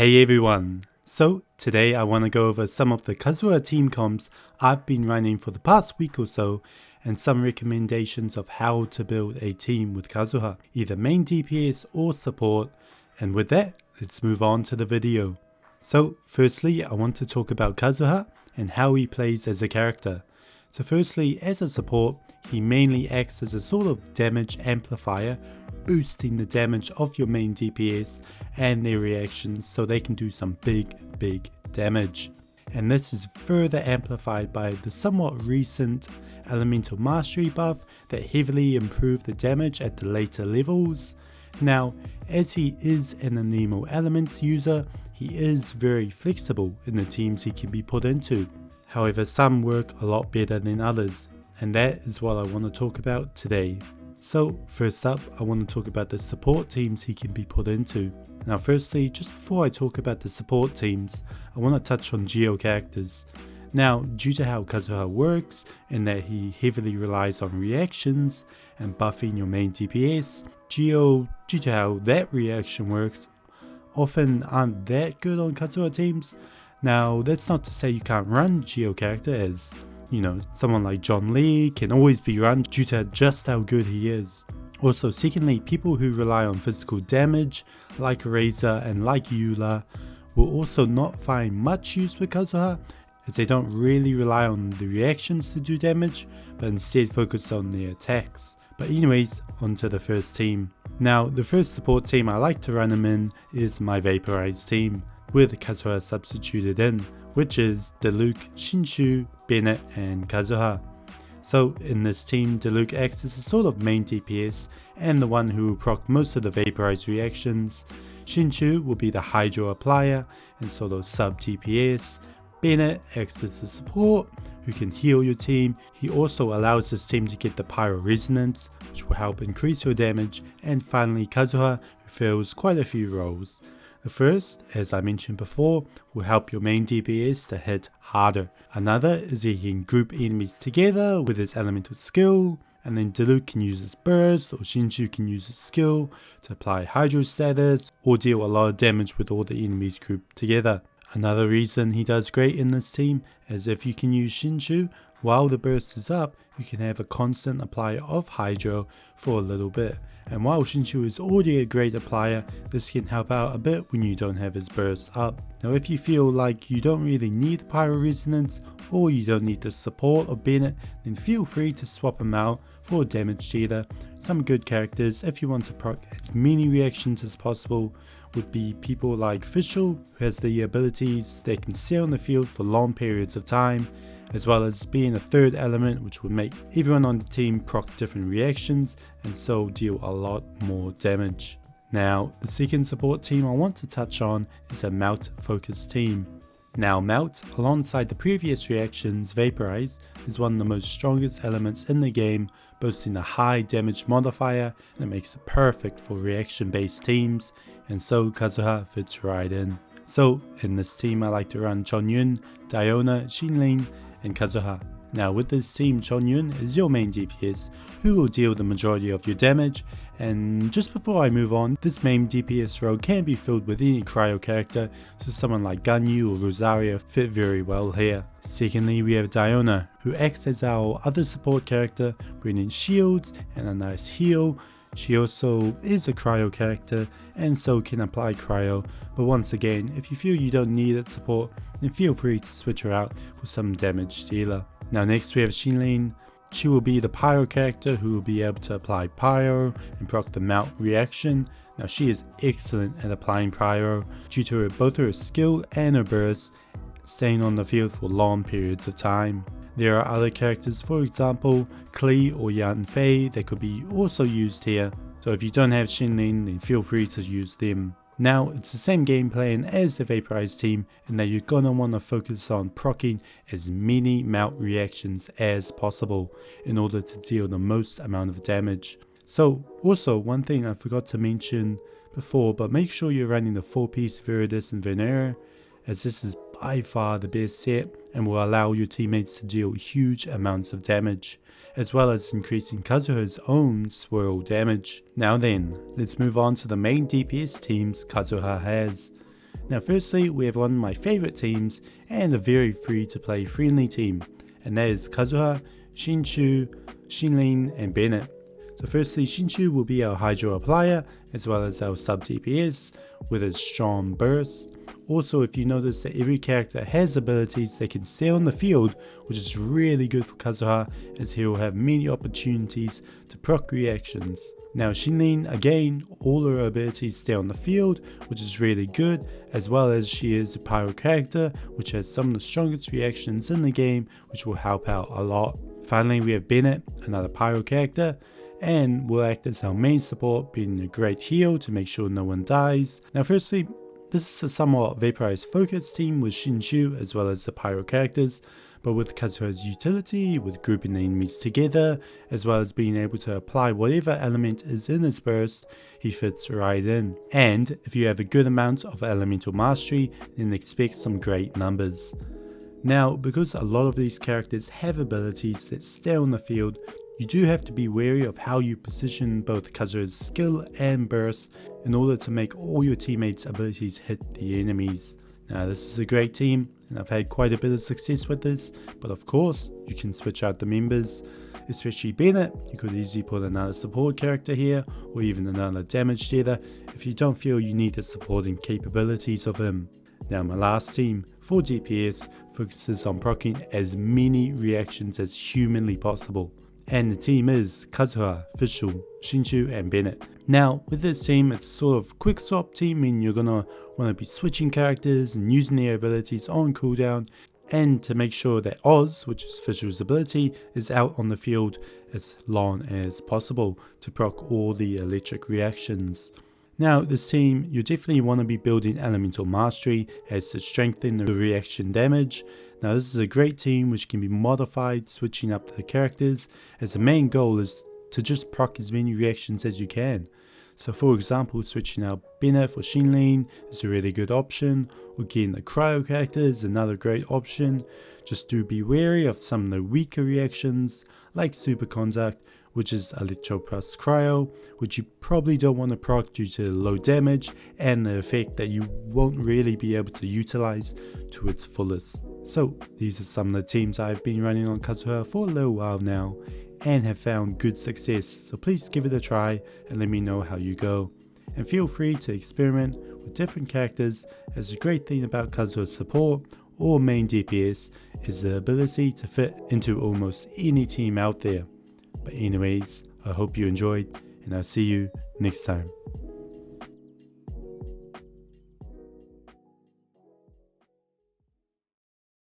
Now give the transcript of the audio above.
Hey everyone! So today I want to go over some of the Kazuha team comps I've been running for the past week or so and some recommendations of how to build a team with Kazuha, either main DPS or support, and with that let's move on to the video. So firstly I want to talk about Kazuha and how he plays as a character. So firstly, as a support, he mainly acts as a sort of damage amplifier, boosting the damage of your main DPS and their reactions so they can do some big damage. And this is further amplified by the somewhat recent elemental mastery buff that heavily improved the damage at the later levels. Now, as he is an anemo element user, he is very flexible in the teams he can be put into. However, some work a lot better than others, and that is what I want to talk about today. So first up, I want to talk about the support teams he can be put into. Now firstly, just before I talk about the support teams, I want to touch on Geo Characters. Now, due to how Kazuha works, in that he heavily relies on reactions and buffing your main DPS, Geo, due to how that reaction works, often aren't that good on Kazuha teams. Now, that's not to say you can't run Geo Character, as you know, someone like John Lee can always be run due to just how good he is. Also, secondly, people who rely on physical damage, like Razor and like Eula, will also not find much use with Kazuha, as they don't really rely on the reactions to do damage, but instead focus on their attacks. But anyways, onto the first team. Now, the first support team I like to run him in is my Vaporized team, with Kazuha substituted in, which is Diluc, Shinshu, Bennett and Kazuha. So in this team, Diluc acts as a sort of main DPS and the one who will proc most of the vaporized reactions. Shinshu will be the hydro applier and sort of sub DPS. Bennett acts as a support who can heal your team. He also allows this team to get the pyro resonance, which will help increase your damage. And finally Kazuha, who fills quite a few roles. The first, as I mentioned before, will help your main DPS to hit harder. Another is he can group enemies together with his elemental skill, and then Diluc can use his burst, or Shinshu can use his skill to apply hydro status or deal a lot of damage with all the enemies grouped together. Another reason he does great in this team is if you can use Shinshu while the burst is up, you can have a constant apply of hydro for a little bit. And while Shinshu is already a great applier, this can help out a bit when you don't have his burst up. Now if you feel like you don't really need pyro resonance or you don't need the support of Bennett, then feel free to swap him out for a damage dealer. Some good characters, if you want to proc as many reactions as possible, would be people like Fischl, who has the abilities that can stay on the field for long periods of time, as well as being a third element which would make everyone on the team proc different reactions and so deal a lot more damage. Now, the second support team I want to touch on is a Melt focused team. Now Melt, alongside the previous reactions Vaporize, is one of the most strongest elements in the game, boasting a high damage modifier that makes it perfect for reaction based teams, and so Kazuha fits right in. So in this team I like to run Chongyun, Diona, Xinling and Kazuha. Now with this team, Chongyun is your main DPS who will deal the majority of your damage, and just before I move on, this main DPS role can be filled with any cryo character, so someone like Ganyu or Rosaria fit very well here. Secondly, we have Diona, who acts as our other support character, bringing shields and a nice heal. She also is a cryo character and so can apply cryo, but once again, if you feel you don't need its support, then feel free to switch her out for some damage dealer. Now next we have Xinling. She will be the pyro character who will be able to apply pyro and proc the melt reaction. Now she is excellent at applying pyro due to both her skill and her burst, staying on the field for long periods of time. There are other characters, for example Klee or Yan Fei, that could be also used here, so if you don't have Xinling then feel free to use them. Now it's the same game plan as the Vaporized team in that you're gonna want to focus on proccing as many melt reactions as possible in order to deal the most amount of damage. So also one thing I forgot to mention before, but make sure you're running the 4-piece Viridis and Venera, as this is by far the best set and will allow your teammates to deal huge amounts of damage, as well as increasing Kazuha's own swirl damage. Now then, let's move on to the main DPS teams Kazuha has. Now firstly, we have one of my favourite teams and a very free to play friendly team, and that is Kazuha, Shinshu, Shinlin and Bennett. So firstly, Shinshu will be our Hydro Applier as well as our sub DPS with his strong burst. Also, if you notice that every character has abilities that can stay on the field, which is really good for Kazuha as he will have many opportunities to proc reactions. Now Shinlin, again, all her abilities stay on the field, which is really good, as well as she is a pyro character which has some of the strongest reactions in the game, which will help out a lot. Finally, we have Bennett, another pyro character, and will act as our main support, being a great heal to make sure no one dies. Now firstly, this is a somewhat vaporized focus team with Shinshu as well as the pyro characters, but with Kazuha's utility, with grouping the enemies together, as well as being able to apply whatever element is in his burst, he fits right in. And if you have a good amount of elemental mastery, then expect some great numbers. Now, because a lot of these characters have abilities that stay on the field, you do have to be wary of how you position both Kazuha's skill and burst in order to make all your teammates' abilities hit the enemies. Now this is a great team and I've had quite a bit of success with this, but of course you can switch out the members, especially Bennett. You could easily put another support character here or even another damage dealer if you don't feel you need the supporting capabilities of him. Now my last team, for DPS, focuses on proccing as many reactions as humanly possible. And the team is Kazuha, Fischl, Shinshu and Bennett. Now with this team, it's sort of quick swap team, meaning you're gonna want to be switching characters and using their abilities on cooldown, and to make sure that Oz, which is Fischl's ability, is out on the field as long as possible to proc all the electric reactions. Now this team, you definitely want to be building elemental mastery as to strengthen the reaction damage. Now this is a great team which can be modified switching up the characters, as the main goal is to just proc as many reactions as you can. So for example, switching out Bennett for Shinlin is a really good option, or getting the cryo character is another great option. Just do be wary of some of the weaker reactions like Superconduct, which is Electro plus Cryo, which you probably don't want to proc due to the low damage and the effect that you won't really be able to utilize to its fullest. So these are some of the teams I've been running on Kazuha for a little while now and have found good success, so please give it a try and let me know how you go. And feel free to experiment with different characters, as the great thing about Kazuha's support or main DPS is the ability to fit into almost any team out there. But anyways, I hope you enjoyed and I'll see you next time.